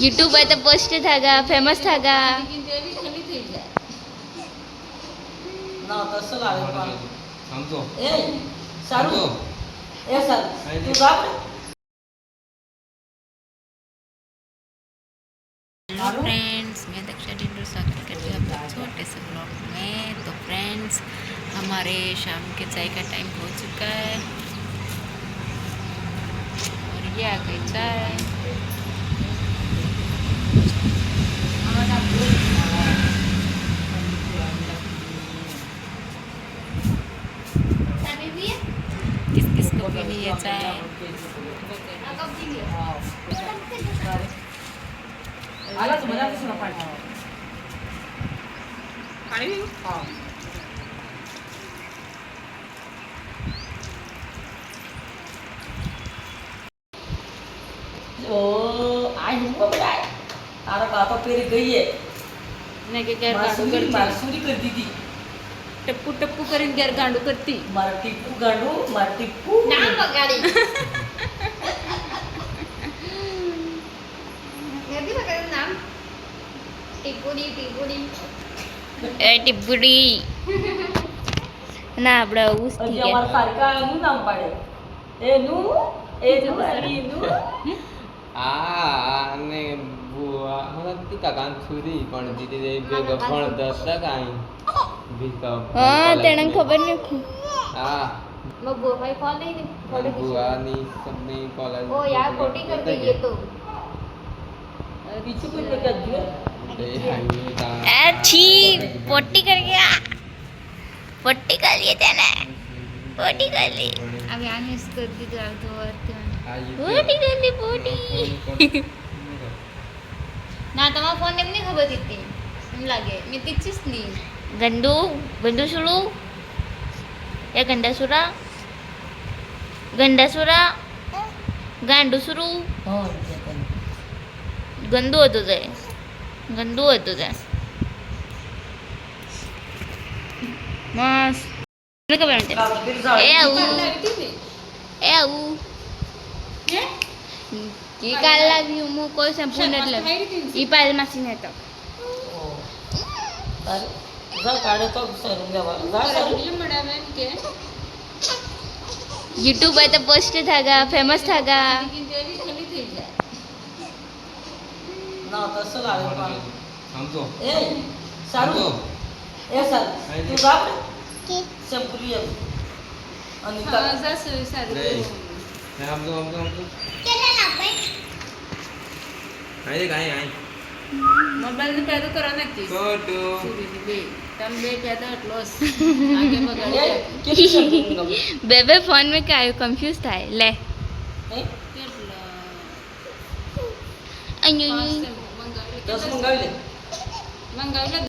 YouTube पे तो post थागा famous थागा ના તસલ આવે પણ સમજો એ સારું એ સર તું ગાપ हेलो फ्रेंड्स, मैं दक्षा टिंडो स्वागत करती हूँ आपका छोटे से ब्लॉग में। तो फ्रेंड्स, हमारे शाम के चाय का टाइम हो चुका है और ये आ गई चाय। किस किस को पीनी है चाय? આલા તો બધા કશું ના પાડી પાણી હા ઓ આજ હું બબડાય તારા બાપા પેરી ગઈએ ने के घर गांडू करती મારસુરી કરી દીધી टप्पू टप्पू કરીને घर गांडू करती મારા ટીપુ ગાંડુ મારા ટીપુ નામ બગાડી Ngerti pakai enam? Tipudi. એ ટીપુડી ના આપણે ઉસ હજી થઈ અમારા ગયા ખારકાનું નામ પાડે એનું એ જુવારીનું અને બુઆ મને તીકા કાન સુધી પણ દીદી બે ગફણ 10 ટકા આઈ ભીકા હા તેણે ખબર નથી હા Mau buah mai phone đi. Phone đi. બુઆની સબની કોલેજ Oh यार खोटी कर दी ये तो. બીજું કોઈ પ્રકાર જોઈએ એ છી પોટી કરી ગયા પોટી કરી લી તેને પોટી કરી લી હવે આને કરી દીધું આવતો વર્ત પોટી કરી લી પોટી ના તમારા ફોન એમ નહીં ખબર હતી એમ લાગે મેં તીચીસ નહીં ગંદુ ગંદુ સુડું એ ગંડા સુરા ગાંડુ સુરું હા ગંદુ હતું તે મસ્ત મને ખબર નથી એ આવું ઈ કાલ લાવ્યું હું કોઈ સંપૂર્ણ એટલે ઈ પાલ માસી ને તો કાઢે તો यूट्यूब पे तो पोस्ट थागा फेमस थागा ના તસલ આવે પણ સમજો એ સારું એ સર તું ગાપ સંપૂરી અનિતા નહીં સમજો આઈ આઈ મોબાઈલ ને પેદો કરવા નથી છોટુ તમે બે પેદો એટલો આગે બગાડી કેટલી સંપૂરી બેબે ફોન में क्या कंफ्यूज था ले દસ મંગાવી લે મંગાવી લે